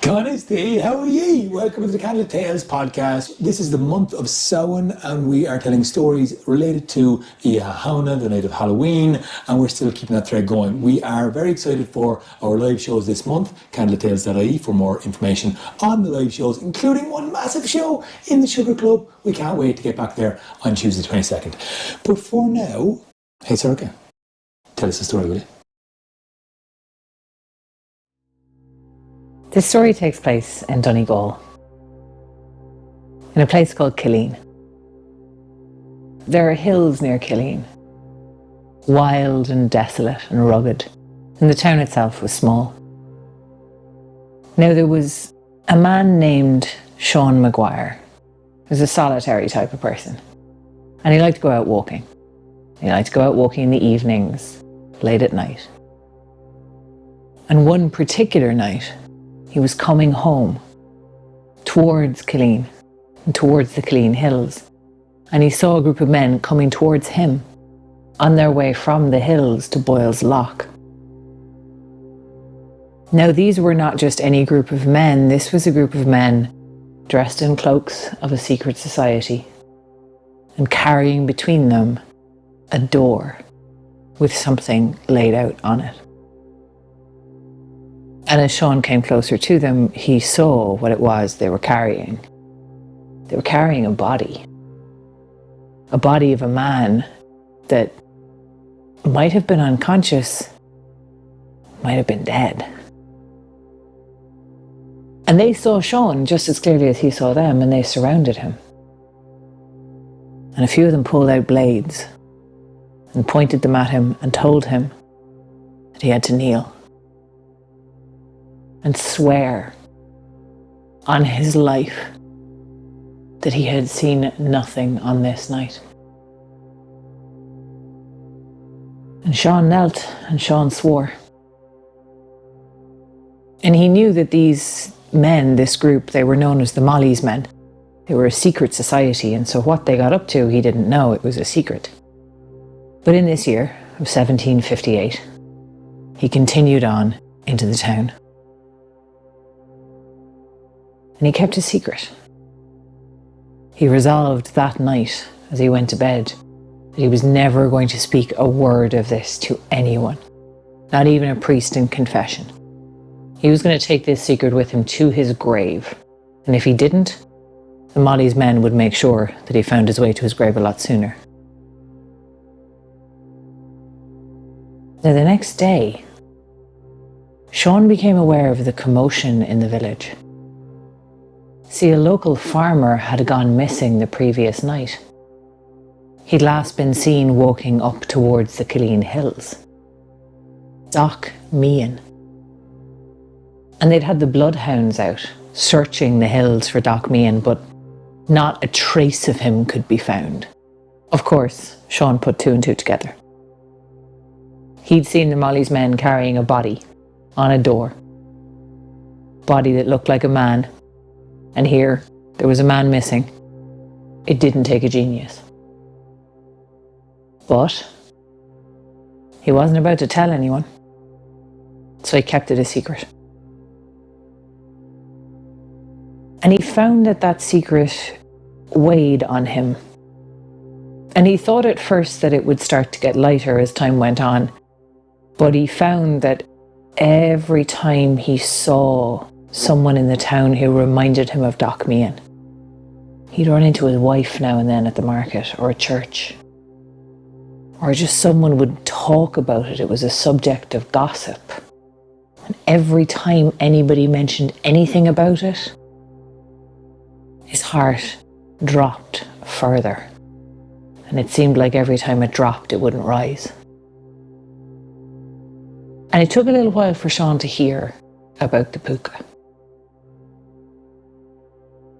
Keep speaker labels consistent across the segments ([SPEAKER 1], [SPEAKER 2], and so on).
[SPEAKER 1] Honesty, how are ye? Welcome to the Candlelittalespodcast. This is the month of Samhain and we are telling stories related to Iahauna, the night of Halloween, and we're still keeping that thread going. We are very excited for our live shows this month, candlelittales.ie for more information on the live shows, including one massive show in the Sugar Club. We can't wait to get back there on Tuesday 22nd. But for now, hey Sorka, tell us a story, will you?
[SPEAKER 2] This story takes place in Donegal, in a place called Cilli. There are hills near Cilli, wild and desolate and rugged, and the town itself was small. Now there was a man named Sean Maguire, who was a solitary type of person, and he liked to go out walking. He liked to go out walking in the evenings, late at night. And one particular night, he was coming home towards Cilli and towards the Cilli hills, and he saw a group of men coming towards him on their way from the hills to Boyle's Loch. Now these were not just any group of men, this was a group of men dressed in cloaks of a secret society and carrying between them a door with something laid out on it. And as Sean came closer to them, he saw what it was they were carrying. They were carrying a body of a man that might have been unconscious, might have been dead. And they saw Sean just as clearly as he saw them, and they surrounded him. And a few of them pulled out blades and pointed them at him and told him that he had to kneel and swear on his life that he had seen nothing on this night. And Sean knelt and Sean swore. And he knew that these men, this group, they were known as the Molly's men. They were a secret society, and so what they got up to, he didn't know. It was a secret. But in this year of 1758, he continued on into the town. And he kept his secret. He resolved that night, as he went to bed, that he was never going to speak a word of this to anyone, not even a priest in confession. He was going to take this secret with him to his grave, and if he didn't, the Molly's men would make sure that he found his way to his grave a lot sooner. Now the next day, Sean became aware of the commotion in the village. See, a local farmer had gone missing the previous night. He'd last been seen walking up towards the Cilli hills. Doc Meehan. And they'd had the bloodhounds out, searching the hills for Doc Meehan, but not a trace of him could be found. Of course, Sean put two and two together. He'd seen the Molly's men carrying a body on a door. Body that looked like a man. And here, there was a man missing. It didn't take a genius. But he wasn't about to tell anyone, so he kept it a secret. And he found that that secret weighed on him. And he thought at first that it would start to get lighter as time went on, but he found that every time he saw someone in the town who reminded him of Doc Meehan, he'd run into his wife now and then at the market or at church, or just someone would talk about it. It was a subject of gossip, and every time anybody mentioned anything about it, his heart dropped further, and it seemed like every time it dropped it wouldn't rise. And it took a little while for Sean to hear about the Púca.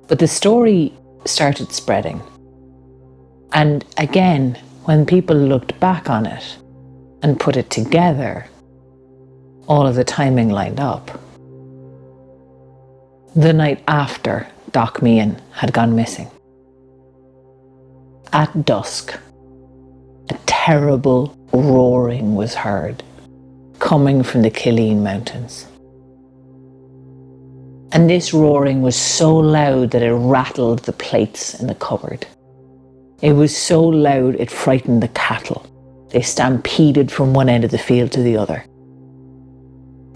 [SPEAKER 2] But the story started spreading. And again, when people looked back on it and put it together, all of the timing lined up. The night after Doc Meehan had gone missing. At dusk, a terrible roaring was heard coming from the Cilli mountains. And this roaring was so loud that it rattled the plates in the cupboard. It was so loud it frightened the cattle. They stampeded from one end of the field to the other.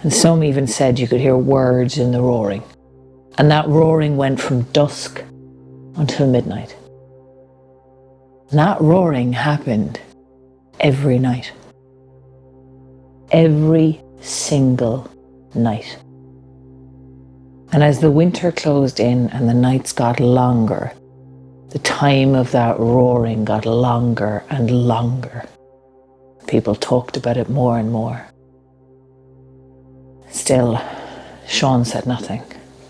[SPEAKER 2] And some even said you could hear words in the roaring. And that roaring went from dusk until midnight. And that roaring happened every night. Every single night. And as the winter closed in and the nights got longer, the time of that roaring got longer and longer. People talked about it more and more. Still, Sean said nothing.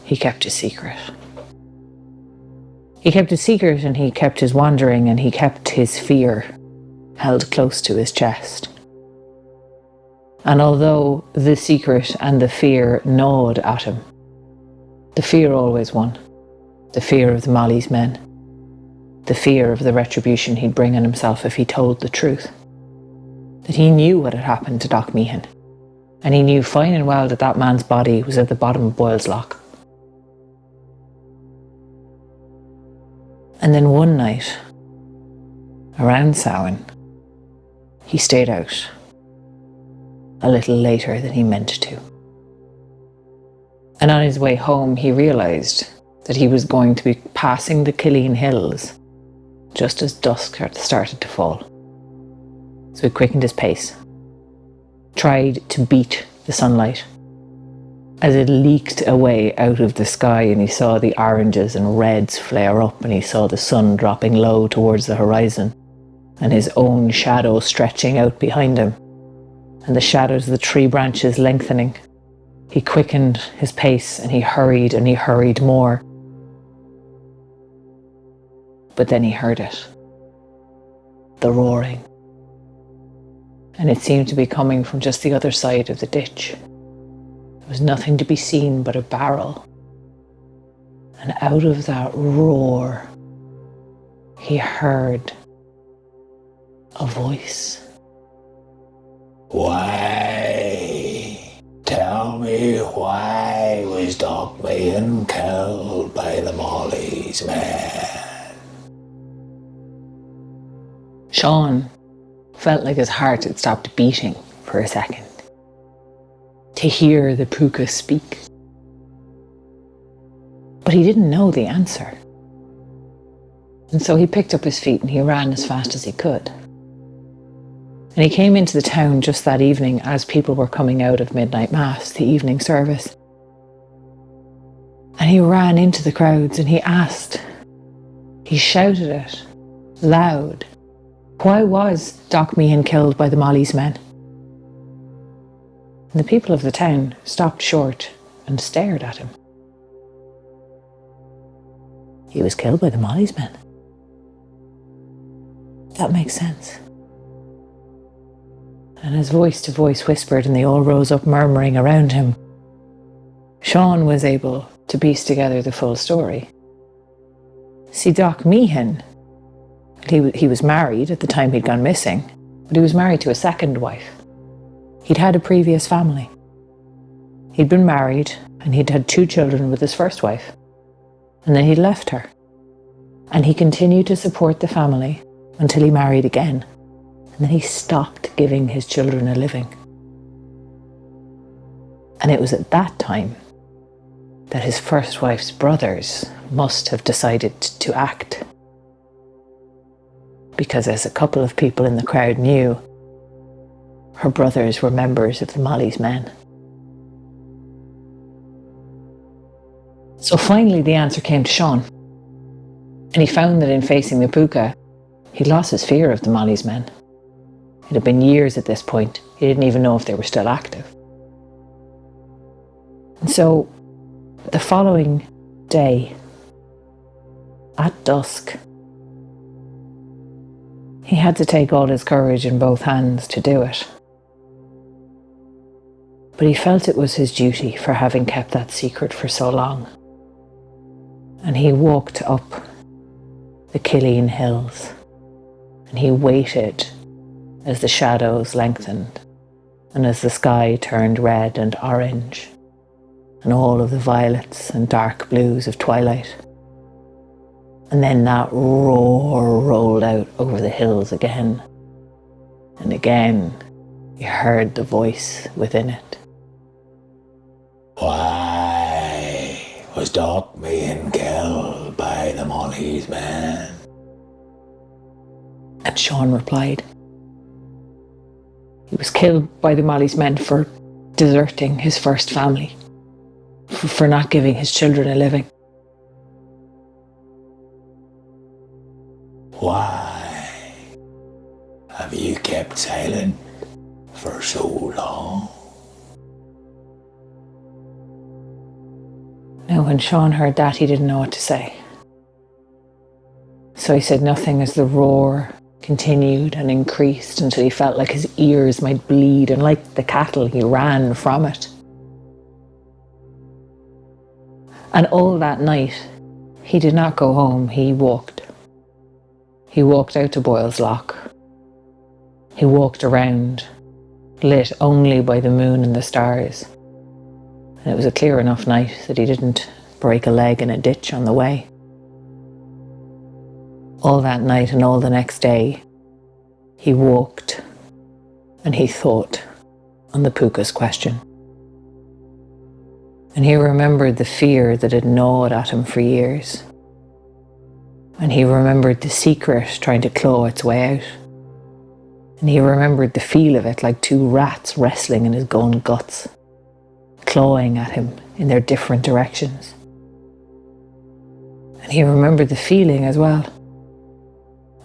[SPEAKER 2] He kept his secret. He kept his secret, and he kept his wandering, and he kept his fear held close to his chest. And although the secret and the fear gnawed at him, the fear always won. The fear of the Molly's men. The fear of the retribution he'd bring on himself if he told the truth. That he knew what had happened to Doc Meehan. And he knew fine and well that that man's body was at the bottom of Boyle's Loch. And then one night, around Samhain, he stayed out a little later than he meant to. And on his way home, he realised that he was going to be passing the Cilli hills just as dusk started to fall. So he quickened his pace, tried to beat the sunlight as it leaked away out of the sky, and he saw the oranges and reds flare up, and he saw the sun dropping low towards the horizon, and his own shadow stretching out behind him, and the shadows of the tree branches lengthening. He quickened his pace, and he hurried more. But then he heard it. The roaring. And it seemed to be coming from just the other side of the ditch. There was nothing to be seen but a barrel. And out of that roar, he heard a voice.
[SPEAKER 1] Why? Tell me, why was Doc Meehan killed by the Molly's men?
[SPEAKER 2] Sean felt like his heart had stopped beating for a second. To hear the Púca speak. But he didn't know the answer. And so he picked up his feet and he ran as fast as he could. And he came into the town just that evening as people were coming out of midnight mass, the evening service. And he ran into the crowds and he asked, he shouted it loud. Why was Doc Meehan killed by the Molly's men? And the people of the town stopped short and stared at him. He was killed by the Molly's men. That makes sense. And as voice to voice whispered and they all rose up murmuring around him, Sean was able to piece together the full story. See, Doc Meehan, he was married at the time he'd gone missing, but he was married to a second wife. He'd had a previous family. He'd been married and he'd had 2 children with his first wife. And then he'd left her. And he continued to support the family until he married again. And then he stopped giving his children a living. And it was at that time that his first wife's brothers must have decided to act. Because as a couple of people in the crowd knew, her brothers were members of the Molly's men. So finally the answer came to Sean. And he found that in facing the Púca, he'd lost his fear of the Molly's men. It had been years at this point. He didn't even know if they were still active. And so the following day, at dusk, he had to take all his courage in both hands to do it. But he felt it was his duty for having kept that secret for so long. And he walked up the Cilli hills and he waited as the shadows lengthened and as the sky turned red and orange. and all of the violets and dark blues of twilight. And then that roar rolled out over the hills again. And again, you heard the voice within it.
[SPEAKER 1] Why was Doc being killed by the Molly's men?
[SPEAKER 2] And Sean replied, he was killed by the Molly's men for deserting his first family, for not giving his children a living.
[SPEAKER 1] Why have you kept silent for so long?
[SPEAKER 2] Now, when Sean heard that, he didn't know what to say. So he said nothing as the roar continued and increased until he felt like his ears might bleed, and like the cattle, he ran from it. And all that night, he did not go home, he walked. He walked out to Boyle's Loch. He walked around, lit only by the moon and the stars. And it was a clear enough night that he didn't break a leg in a ditch on the way. All that night and all the next day, he walked and he thought on the Púca's question. And he remembered the fear that had gnawed at him for years. And he remembered the secret trying to claw its way out. And he remembered the feel of it, like two rats wrestling in his own guts, clawing at him in their different directions. And he remembered the feeling as well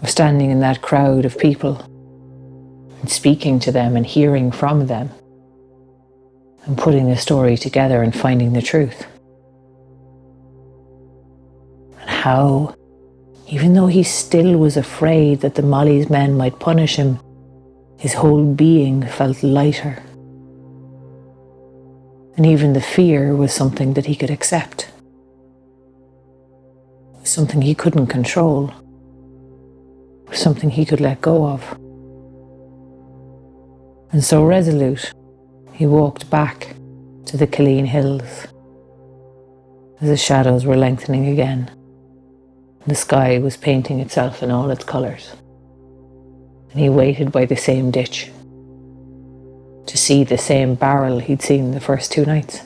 [SPEAKER 2] of standing in that crowd of people and speaking to them and hearing from them and putting the story together and finding the truth. And how, even though he still was afraid that the Molly's men might punish him, his whole being felt lighter. And even the fear was something that he could accept. Something he couldn't control. Something he could let go of. And so resolute, he walked back to the Cilli hills as the shadows were lengthening again. The sky was painting itself in all its colours. And he waited by the same ditch to see the same barrel he'd seen the first 2 nights.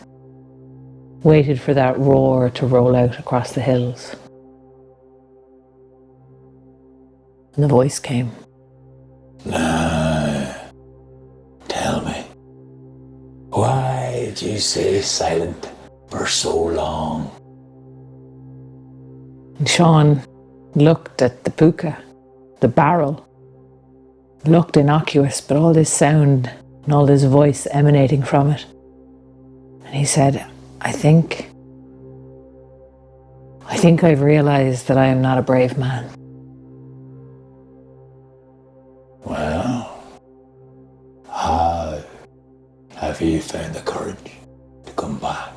[SPEAKER 2] Waited for that roar to roll out across the hills. And the voice came.
[SPEAKER 1] Now, tell me, why did you stay silent for so long?
[SPEAKER 2] And Sean looked at the Púca, the barrel. Looked innocuous, but all this sound and all this voice emanating from it. And he said, I think I've realised that I am not a brave man.
[SPEAKER 1] Well, how have you found the courage to come back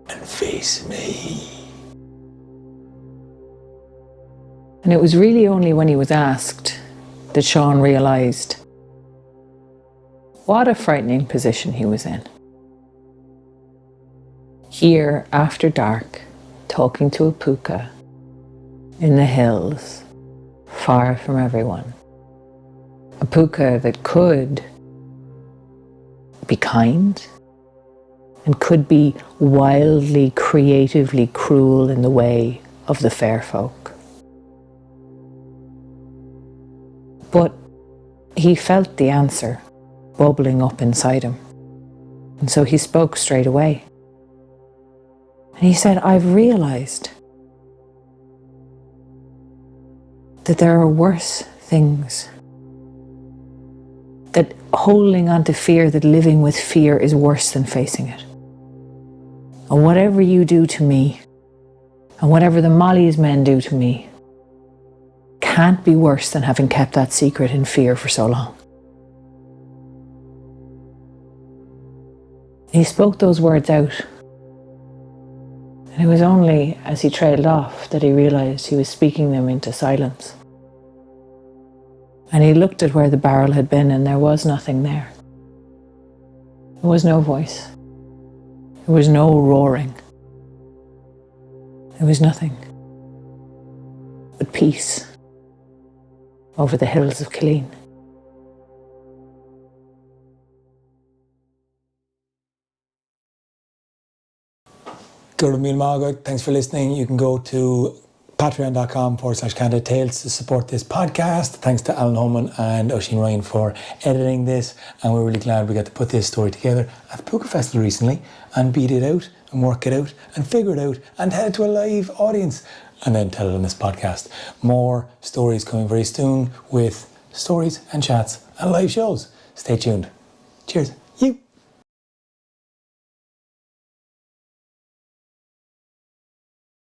[SPEAKER 1] and face me?
[SPEAKER 2] And it was really only when he was asked that Sean realised what a frightening position he was in. Here, after dark, talking to a Púca in the hills, far from everyone. A Púca that could be kind and could be wildly, creatively cruel in the way of the fair folk. But he felt the answer bubbling up inside him. And so he spoke straight away. And he said, I've realised that there are worse things. That holding on to fear, that living with fear is worse than facing it. And whatever you do to me, and whatever the Molly's men do to me, can't be worse than having kept that secret in fear for so long. He spoke those words out. And it was only as he trailed off that he realised he was speaking them into silence. And he looked at where the barrel had been, and there was nothing there. There was no voice. There was no roaring. There was nothing but peace over the hills of Cilli.
[SPEAKER 1] Gurd Míl Mágad, thanks for listening. You can go to patreon.com/candlelittales to support this podcast. Thanks to Alan Holman and Oisin Ryan for editing this. And we're really glad we got to put this story together at the Púca Festival recently and beat it out and work it out and figure it out and tell it to a live audience and then tell it on this podcast. More stories coming very soon with stories and chats and live shows. Stay tuned. Cheers.